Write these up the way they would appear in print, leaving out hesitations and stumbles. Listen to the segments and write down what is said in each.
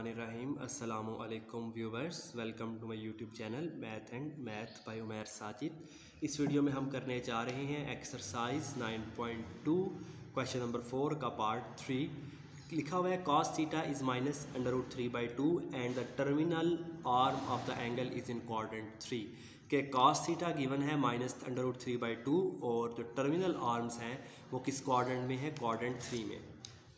बिस्मिल्लाहिर्रहमानिर्रहीम। अस्सलामु अलैकुम viewers, welcome to my YouTube channel math and math by Umair Sajid. इस वीडियो में हम करने जा रहे हैं एक्सरसाइज 9.2 क्वेश्चन नंबर 4 का पार्ट 3। लिखा हुआ है cos theta is minus √3/2 and the terminal arm of the angle is in quadrant 3 के cos थीटा गिवन है माइनस √3/2 और जो टर्मिनल आर्म्स हैं वो किस क्वाड्रेंट में है, क्वाड्रेंट 3 में।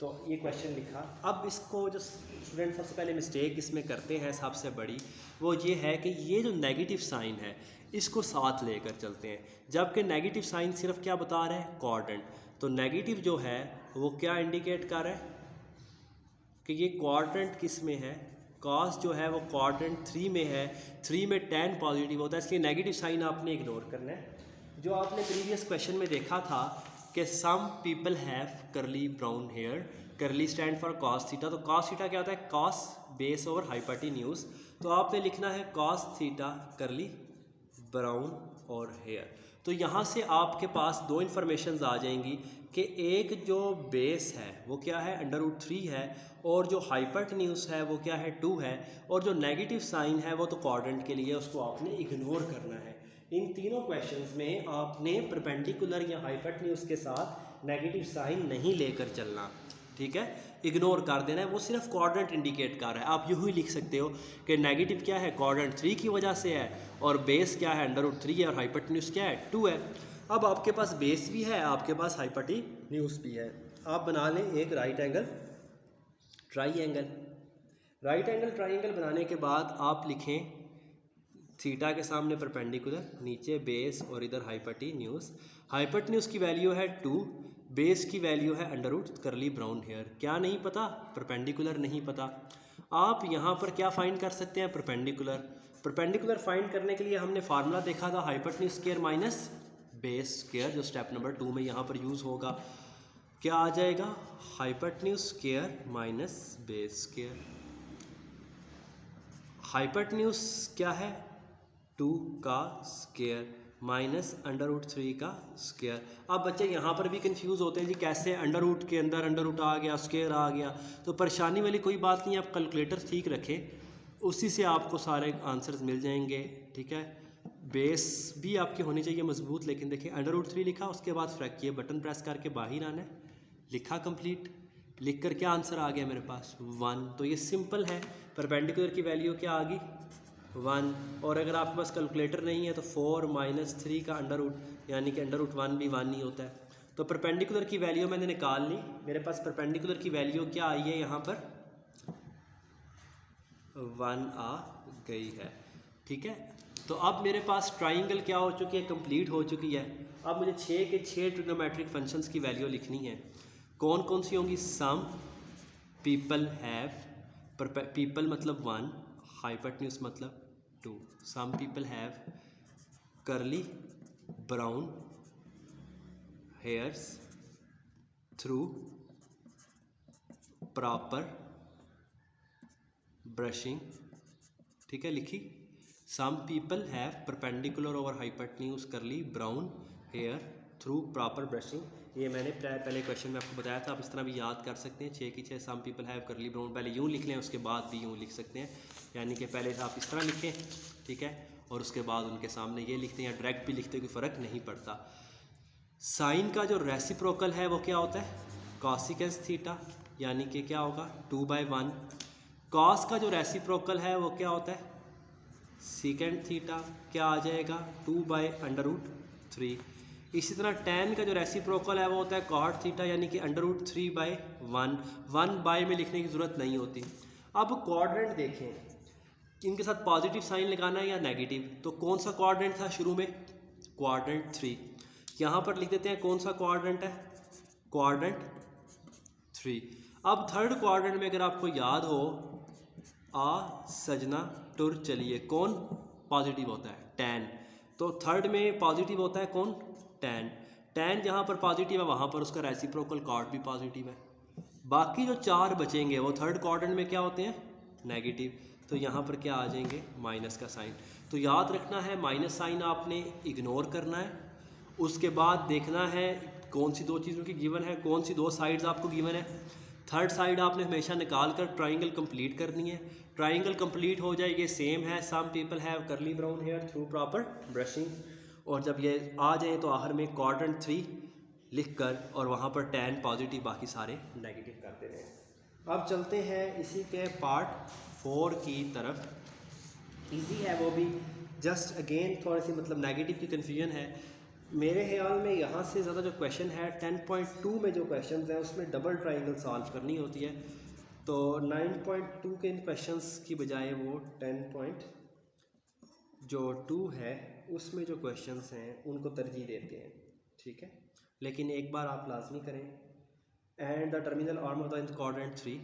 तो ये क्वेश्चन लिखा। अब इसको जो स्टूडेंट सबसे पहले मिस्टेक इसमें करते हैं सबसे बड़ी वो ये है कि ये जो नेगेटिव साइन है इसको साथ लेकर चलते हैं, जबकि नेगेटिव साइन सिर्फ क्या बता रहा है, क्वाड्रेंट। तो नेगेटिव जो है वो क्या इंडिकेट कर रहा है कि ये क्वाड्रेंट किस में है, कॉस जो है वो क्वाड्रेंट 3 में है। 3 में tan पॉजिटिव होता है, इसलिए नेगेटिव साइन आपने इग्नोर करना है। जो आपने प्रीवियस क्वेश्चन में देखा था कि सम people have curly brown hair, करली स्टैंड फॉर कॉस थीटा। तो कॉस थीटा क्या होता है, कॉस बेस ओवर हाइपोटेन्यूज। तो आपने लिखना है कॉस थीटा करली ब्राउन और हेयर। तो यहाँ से आपके पास दो इन्फॉर्मेशंस आ जाएंगी कि एक जो बेस है वो क्या है, √3 है, और जो हाइपोटेन्यूज है वो क्या है, 2 है, और जो नेगेटिव साइन है वो तो क्वाड्रेंट के लिए उसको आपने इग्नोर करना है। इन तीनों क्वेश्चंस में आपने परपेंडिकुलर या हाइपोटेन्यूज के साथ नेगेटिव साइन नहीं लेकर चलना, ठीक है, इग्नोर कर देना है। वो सिर्फ क्वाड्रेंट इंडिकेट कर रहा है। आप यूँ ही लिख सकते हो कि नेगेटिव क्या है, क्वाड्रेंट 3 की वजह से है, और बेस क्या है, √3 है, और हाइपोटेन्यूज क्या है, 2 है। अब आपके पास बेस भी है, आपके पास हाइपोटेन्यूज भी है। आप बना लें एक right angle triangle. Right angle triangle बनाने के बाद आप लिखें थीटा के सामने परपेंडिकुलर, नीचे बेस और इधर हाइपोटेन्यूज। हाइपोटेन्यूज की वैल्यू है 2, बेस की वैल्यू है √ करली ब्राउन हेयर। क्या नहीं पता, परपेंडिकुलर नहीं पता। आप यहाँ पर क्या फाइंड कर सकते हैं, परपेंडिकुलर। परपेंडिकुलर फाइंड करने के लिए हमने फार्मूला देखा था, hypotenuse square minus base square, जो स्टेप नंबर 2 में यहाँ पर यूज़ होगा। क्या आ जाएगा, hypotenuse square minus base square. Hypotenuse क्या है, 2 का स्क्वायर माइनस √3 का स्क्वायर। अब बच्चे यहाँ पर भी कंफ्यूज होते हैं जी, कैसे √ के अंदर √ आ गया, स्क्वायर आ गया। तो परेशानी वाली कोई बात नहीं, आप कैलकुलेटर ठीक रखें, उसी से आपको सारे आंसर्स मिल जाएंगे, ठीक है। बेस भी आपकी होनी चाहिए मजबूत, लेकिन देखिए √3 लिखा, उसके बाद फ्रैक्शन बटन प्रेस करके बाहर आना है, लिखा कंप्लीट, लिख कर क्या आंसर आ गया मेरे पास, 1। तो ये सिंपल है, परपेंडिकुलर की वैल्यू क्या आ गई, 1। और अगर आपके पास कैलकुलेटर नहीं है तो 4 - 3 का √ यानी कि √1 भी 1 ही होता है। तो परपेंडिकुलर की वैल्यू मैंने निकाल ली, मेरे पास परपेंडिकुलर की वैल्यू क्या आई है, यहाँ पर 1 आ गई है, ठीक है। तो अब मेरे पास ट्राइंगल क्या हो चुकी है, कंप्लीट हो चुकी है। अब मुझे 6 के 6 ट्रिग्नोमेट्रिक फंक्शंस की वैल्यू लिखनी है। कौन कौन सी होंगी, सम पीपल हैव, पीपल मतलब 1, हाइपोटेन्यूज मतलब 2। Some people have curly brown hairs through proper brushing, ठीक है, लिखी। Some people have perpendicular over hypotenuse curly brown hair through proper brushing. ये मैंने पहले क्वेश्चन में आपको बताया था, आप इस तरह भी याद कर सकते हैं, 6 की 6 सम पीपल हैव करली ब्राउन, पहले यूँ लिख लें, उसके बाद भी यूँ लिख सकते हैं, यानी कि पहले आप इस तरह लिखें, ठीक है, और उसके बाद उनके सामने ये लिखते हैं, या डायरेक्ट भी लिखते, कोई फ़र्क नहीं पड़ता। साइन का जो रेसिप्रोकल है वो क्या होता है, कॉसिकेंस थीटा, यानी कि क्या होगा, 2/1। कॉस का जो रेसिप्रोकल है वो क्या होता है, सीकेंड थीटा, क्या आ जाएगा, 2/√3। इसी तरह tan का जो रेसिप्रोकल है वो होता है cot थीटा, यानी कि √3/1। 1 में लिखने की ज़रूरत नहीं होती। अब क्वाड्रेंट देखें, इनके साथ पॉजिटिव साइन लगाना है या नेगेटिव। तो कौन सा क्वाड्रेंट था शुरू में, क्वाड्रेंट 3। यहाँ पर लिख देते हैं कौन सा क्वाड्रेंट है, क्वाड्रेंट 3। अब थर्ड क्वाड्रेंट में अगर आपको याद हो, आ सजना टुर चलिए, कौन पॉजिटिव होता है, tan। तो थर्ड में पॉजिटिव होता है कौन, tan। tan जहाँ पर पॉजिटिव है वहाँ पर उसका रेसिप्रोकल cot भी पॉजिटिव है। बाकी जो 4 बचेंगे वो थर्ड क्वाड्रेंट में क्या होते हैं, नेगेटिव। तो यहाँ पर क्या आ जाएंगे, माइनस का साइन। तो याद रखना है माइनस साइन आपने इग्नोर करना है। उसके बाद देखना है कौन सी दो चीज़ों की गिवन है, कौन सी दो साइड्स आपको गिवन है। थर्ड साइड आपने हमेशा निकाल कर ट्राइंगल कंप्लीट करनी है। ट्राइंगल कंप्लीट हो जाए, ये सेम है, some people have curly brown hair through proper brushing. और जब ये आ जाए तो आखिर में क्वाड्रेंट 3 लिख कर और वहाँ पर 10 पॉजिटिव बाकी सारे नेगेटिव कर देने हैं। अब चलते हैं इसी के पार्ट 4 की तरफ। इजी है वो भी, जस्ट अगेन थोड़ी सी मतलब नेगेटिव की कन्फ्यूजन है मेरे ख्याल में। यहाँ से ज़्यादा जो क्वेश्चन है 10.2 में जो क्वेश्चन है उसमें डबल ट्राइंगल सॉल्व करनी होती है, तो 9.2 के इन क्वेश्चंस की बजाय वो 10.2 है उसमें जो क्वेश्चंस हैं उनको तरजीह देते हैं, ठीक है। लेकिन एक बार आप लाजमी करें and the terminal arm of the quadrant 3।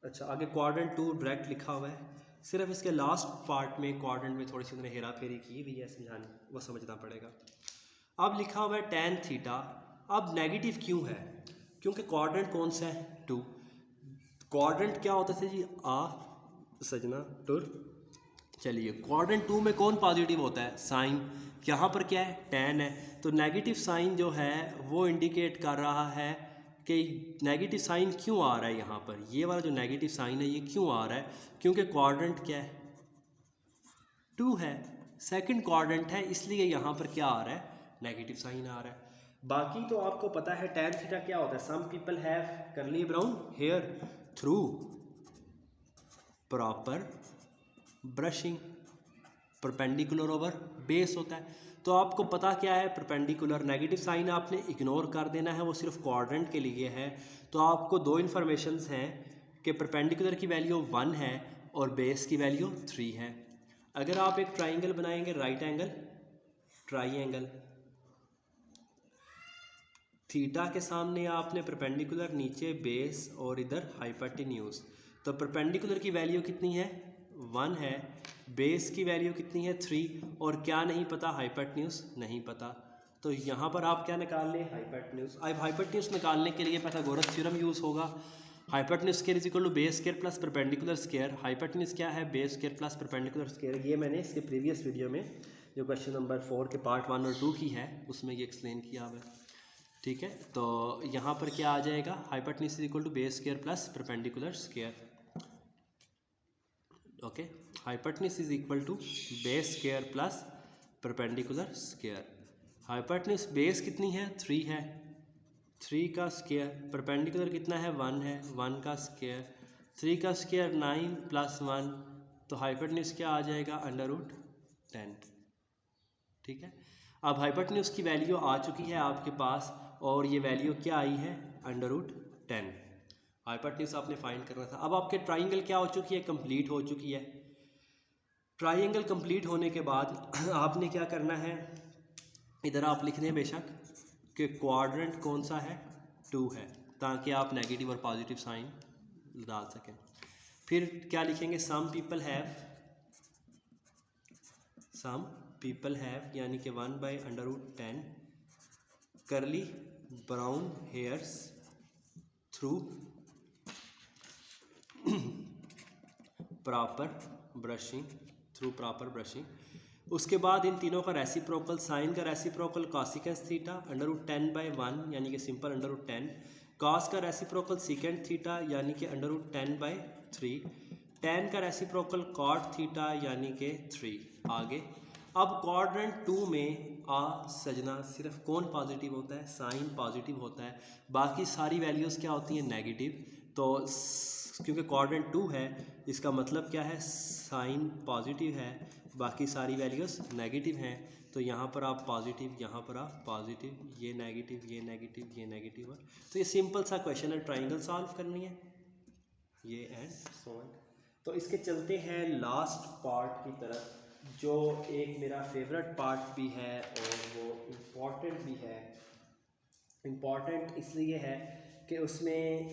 अच्छा, आगे क्वाड्रेंट 2 डायरेक्ट लिखा हुआ है, सिर्फ इसके लास्ट पार्ट में क्वाड्रेंट में थोड़ी सी उन्होंने हेरा फेरी की हुई है, समझाने वो समझना पड़ेगा। अब लिखा हुआ है tan थीटा। अब नेगेटिव क्यों है? क्योंकि क्वाड्रेंट कौन सा है? 2। क्वाड्रेंट क्या होता है जी? सजना टुर। चलिए, क्वाड्रेंट 2 में कौन पॉजिटिव होता है? साइन। यहाँ पर क्या है? tan है। तो नेगेटिव साइन जो है वो इंडिकेट कर रहा है कि नेगेटिव साइन क्यों आ रहा है यहाँ पर। ये वाला जो नेगेटिव साइन है ये क्यों आ रहा है? क्योंकि क्वाड्रेंट क्या है? 2 है, सेकंड क्वाड्रेंट है, इसलिए यहाँ पर क्या आ रहा है? नेगेटिव साइन आ रहा है। बाकी तो आपको पता है tan थीटा क्या होता है। Some people have curly brown hair through proper brushing. Perpendicular over base होता है। तो आपको पता क्या है? परपेंडिकुलर। नेगेटिव साइन आपने इग्नोर कर देना है, वो सिर्फ क्वाड्रेंट के लिए है। तो आपको दो इन्फॉर्मेशंस हैं कि परपेंडिकुलर की वैल्यू 1 है और बेस की वैल्यू 3 है। अगर आप एक ट्राइंगल बनाएंगे, राइट एंगल ट्राइंगल, थीटा के सामने आपने परपेंडिकुलर, नीचे बेस और इधर हाइपोटेन्यूज। तो परपेंडिकुलर की वैल्यू कितनी है? 1 है। बेस की वैल्यू कितनी है? 3। और क्या नहीं पता? हाइपोटेन्यूज नहीं पता। तो यहाँ पर आप क्या निकाल लें? हाइपोटेन्यूज। अब हाइपोटेन्यूज निकालने के लिए पाइथागोरस थ्योरम यूज़ होगा। Hypotenuse square is equal to base square plus perpendicular square. Hypotenuse क्या है? Base square plus perpendicular square. ये मैंने इसके प्रीवियस वीडियो में जो क्वेश्चन नंबर 4 के पार्ट 1 और 2 की है उसमें ये एक्सप्लेन किया हुआ है, ठीक है। तो यहाँ पर क्या आ जाएगा? Hypotenuse is equal to base square plus perpendicular square. Okay, hypotenuse is equal to base square plus perpendicular square. Hypotenuse base कितनी है? 3 है, 3 का स्क्वायर। परपेंडिकुलर कितना है? 1 है, 1 का स्क्वायर। 3 का स्क्वायर 9 प्लस 1, तो हाइपोटेन्यूज क्या आ जाएगा? √10, ठीक है। अब हाइपोटेन्यूज की वैल्यू आ चुकी है आपके पास और ये वैल्यू क्या आई है? √10। हाइपोटेन्यूज आपने फाइंड करना था। अब आपके ट्राइंगल क्या हो चुकी है? कंप्लीट हो चुकी है। ट्राइंगल कंप्लीट होने के बाद आपने क्या करना है? इधर आप लिख दें बेशक कि क्वाड्रेंट कौन सा है? 2 है, ताकि आप नेगेटिव और पॉजिटिव साइन डाल सकें। फिर क्या लिखेंगे? सम पीपल हैव यानी कि 1/√10 करली brown hairs through proper brushing. उसके बाद इन तीनों का रेसिप्रोकल, साइन का रेसिप्रोकल कॉसिकेंस थीटा √10/1 यानी कि सिंपल √10, कॉस का रेसिप्रोकल सीकेंड थीटा यानी कि √10/3, टेन का रेसिप्रोकल कॉट थीटा यानी कि 3। आगे अब क्वाड्रेंट 2 में सजना सिर्फ कौन पॉजिटिव होता है? साइन पॉजिटिव होता है, बाकी सारी वैल्यूज़ क्या होती हैं? नेगेटिव। तो क्योंकि क्वाड्रेंट 2 है इसका मतलब क्या है? साइन पॉजिटिव है, बाकी सारी वैल्यूज़ नेगेटिव हैं। तो यहाँ पर आप पॉजिटिव, यहाँ पर आप पॉजिटिव, ये नेगेटिव, ये नेगेटिव, ये नेगेटिव। तो ये सिंपल सा क्वेश्चन है, ट्राइंगल सॉल्व करनी है ये एंड सो ऑन। तो इसके चलते हैं लास्ट पार्ट की तरफ, जो एक मेरा फेवरेट पार्ट भी है और वो इम्पॉर्टेंट भी है। इम्पॉर्टेंट इसलिए है कि उसमें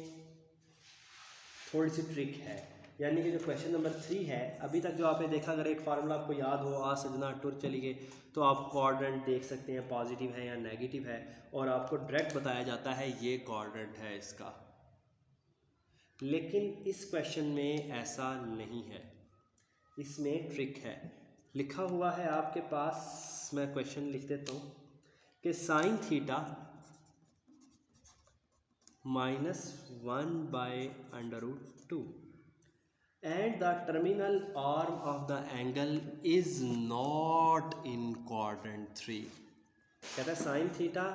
थोड़ी सी ट्रिक है, यानी कि जो क्वेश्चन नंबर 3 है, अभी तक जो आपने देखा, अगर एक फार्मूला आपको याद हो, सजना टुर चली गई, तो आप क्वाड्रेंट देख सकते हैं पॉजिटिव है या नेगेटिव है, और आपको डायरेक्ट बताया जाता है ये क्वाड्रेंट है इसका। लेकिन इस क्वेश्चन में ऐसा नहीं है, इसमें ट्रिक है। लिखा हुआ है आपके पास, मैं क्वेश्चन लिख देता हूँ कि sine theta -1/√2 and the terminal arm of the angle is not in quadrant 3। कहता है sine theta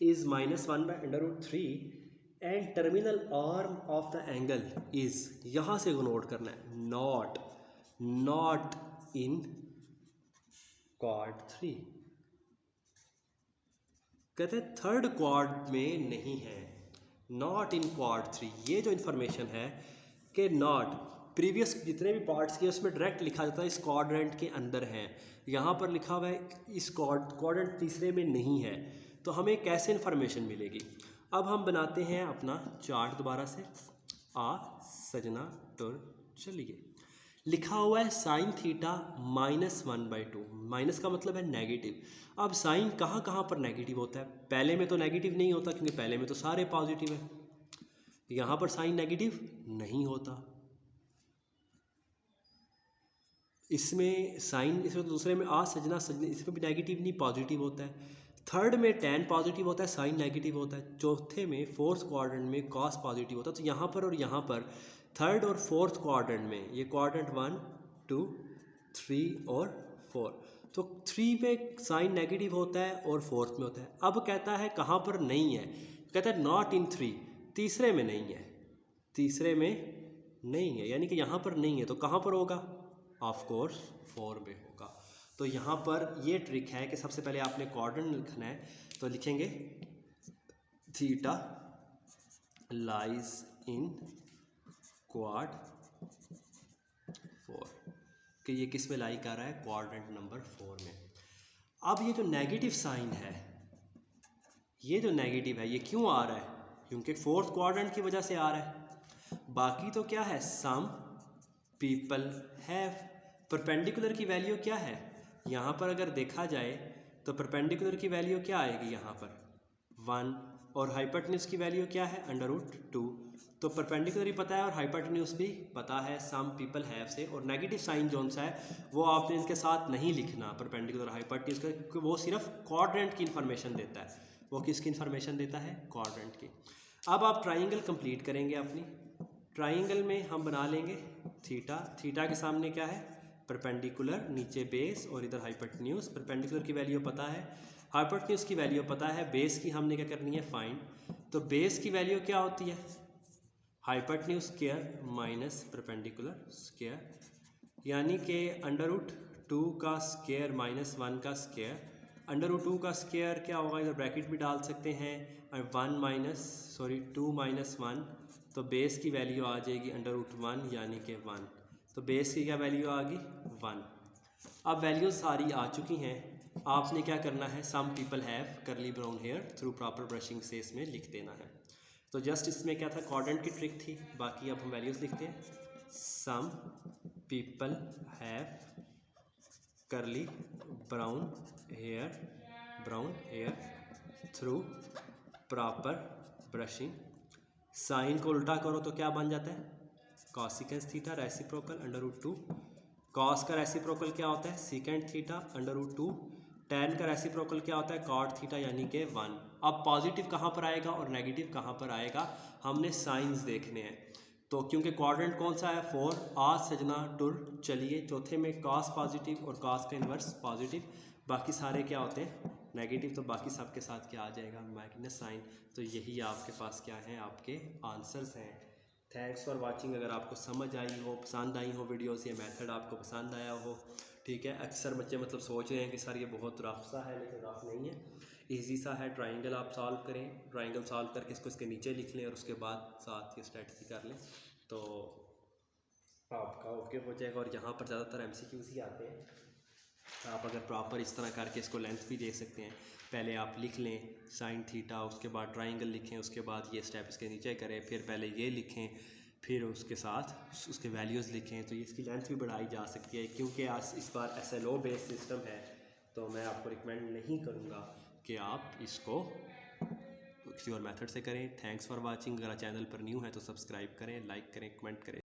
is -1/√3 and terminal arm of the angle is, यहां से नोट करना है, नॉट इन क्वाड 3। कहते हैं थर्ड क्वाड में नहीं है, नॉट इन क्वाड 3। ये जो इन्फॉर्मेशन है कि नॉट प्रीवियस जितने भी पार्ट्स के उसमें डायरेक्ट लिखा जाता है इस क्वाड्रेंट के अंदर है, यहाँ पर लिखा हुआ है इस क्वाड्रेंट तीसरे में नहीं है, तो हमें कैसे इन्फॉर्मेशन मिलेगी। अब हम बनाते हैं अपना चार्ट दोबारा से। आ सजना टुर चलिए, लिखा हुआ है साइन थीटा -1/2, माइनस का मतलब है नेगेटिव। अब साइन कहाँ कहाँ पर नेगेटिव होता है, पहले में तो नेगेटिव नहीं होता क्योंकि पहले में तो सारे पॉजिटिव है, यहाँ पर साइन नेगेटिव नहीं होता, इसमें साइन, इसमें तो दूसरे में आ सजना सजने, इसमें भी नेगेटिव नहीं पॉजिटिव होता है। थर्ड में टैन पॉजिटिव होता है, साइन नेगेटिव होता है। चौथे में फोर्थ क्वाड्रेंट में कॉस पॉजिटिव होता है। तो यहाँ पर और यहाँ पर थर्ड और फोर्थ क्वाड्रेंट में, ये क्वाड्रेंट 1, 2, 3 और 4, तो 3 में साइन नेगेटिव होता है और फोर्थ में होता है। अब कहता है कहाँ पर नहीं है, कहता है नॉट इन 3, तीसरे में नहीं है, तीसरे में नहीं है, यानी कि यहाँ पर नहीं है, तो कहाँ पर होगा, ऑफ कोर्स 4 में होगा। तो यहाँ पर ये ट्रिक है कि सबसे पहले आपने क्वाड्रेंट लिखना है, तो लिखेंगे थीटा लाइज इन क्वाड 4, कि ये किस में लाई कर रहा है, क्वाड्रेंट नंबर 4 में। अब ये जो नेगेटिव साइन है, ये जो नेगेटिव है ये क्यों आ रहा है, क्योंकि फोर्थ क्वाड्रेंट की वजह से आ रहा है। बाकी तो क्या है, सम पीपल हैव, परपेंडिकुलर की वैल्यू क्या है, यहाँ पर अगर देखा जाए तो परपेंडिकुलर की वैल्यू क्या आएगी यहाँ पर 1, और हाइपोटेन्यूज की वैल्यू क्या है √2। तो परपेंडिकुलर ही पता है और हाइपोटेन्यूज भी पता है सम पीपल हैव से। और नेगेटिव साइन जो सा है वो आपने इनके साथ नहीं लिखना परपेंडिकुलर हाइपोटेन्यूज का, क्योंकि वो सिर्फ क्वाड्रेंट की इन्फॉर्मेशन देता है। वो किसकी इन्फॉर्मेशन देता है, क्वाड्रेंट की। अब आप ट्राइंगल कंप्लीट करेंगे अपनी। ट्राइंगल में हम बना लेंगे थीटा, थीटा के सामने क्या है, परपेंडिकुलर, नीचे बेस और इधर हाइपोटेन्यूज। परपेंडिकुलर की वैल्यू पता है, हाइपोटेन्यूज की वैल्यू पता है, बेस की हमने क्या करनी है, फाइंड। तो बेस की वैल्यू क्या होती है, hypotenuse square minus perpendicular square, यानी कि √2 का स्क्वायर माइनस 1 का स्क्वायर। √2 का स्क्वायर क्या होगा, इधर ब्रैकेट भी डाल सकते हैं, 2 माइनस 1, तो बेस की वैल्यू आ जाएगी √1 यानी कि 1। तो बेस की क्या वैल्यू आ गई, 1। अब वैल्यूज सारी आ चुकी हैं, आपने क्या करना है, some people have curly brown hair through proper brushing से इसमें लिख देना है। तो जस्ट इसमें क्या था, क्वाड्रेंट की ट्रिक थी। बाकी अब हम वैल्यूज लिखते हैं, some people have curly brown hair through proper brushing. Sine को उल्टा करो तो क्या बन जाता है, कॉसिकेंस थीटा रेसिप्रोकल √2। कॉस का रेसिप्रोकल क्या होता है, सीकेंड थीटा √2। टैन का रेसिप्रोकल क्या होता है, कॉट थीटा यानी कि 1। अब पॉजिटिव कहाँ पर आएगा और नेगेटिव कहाँ पर आएगा, हमने साइंस देखने हैं। तो क्योंकि क्वाड्रेंट कौन सा है, 4, आ सजना टुर चलिए। चौथे में कॉस पॉजिटिव और कॉस का इन्वर्स पॉजिटिव, बाकी सारे क्या होते हैं नेगेटिव, तो बाकी सब के साथ क्या आ जाएगा, माइनस साइन। तो यही आपके पास क्या है, आपके आंसर्स हैं। Thanks for watching. अगर आपको समझ आई हो, पसंद आई हो वीडियोस, ये मेथड आपको पसंद आया हो, ठीक है। अक्सर बच्चे मतलब सोच रहे हैं कि सर ये बहुत रफ सा है, लेकिन रफ नहीं है, इजी सा है। ट्राइंगल आप सॉल्व करें, ट्राइंगल सॉल्व करके इसको इसके नीचे लिख लें और उसके बाद साथ ही स्ट्रेटजी कर लें, तो आपका ओके हो जाएगा। और यहाँ पर ज़्यादातर MCQs ही आते हैं। आप अगर प्रॉपर इस तरह करके इसको लेंथ भी दे सकते हैं, पहले आप लिख लें साइन थीटा, उसके बाद ट्राइंगल लिखें, उसके बाद ये स्टेप इसके नीचे करें, फिर पहले ये लिखें, फिर उसके साथ उसके वैल्यूज़ लिखें, तो इसकी लेंथ भी बढ़ाई जा सकती है। क्योंकि आज इस बार SLO बेस्ड सिस्टम है, तो मैं आपको रिकमेंड नहीं करूँगा कि आप इसको किसी और मेथड से करें। Thanks for watching. अगर चैनल पर न्यू है तो सब्सक्राइब करें, लाइक करें, कमेंट करें।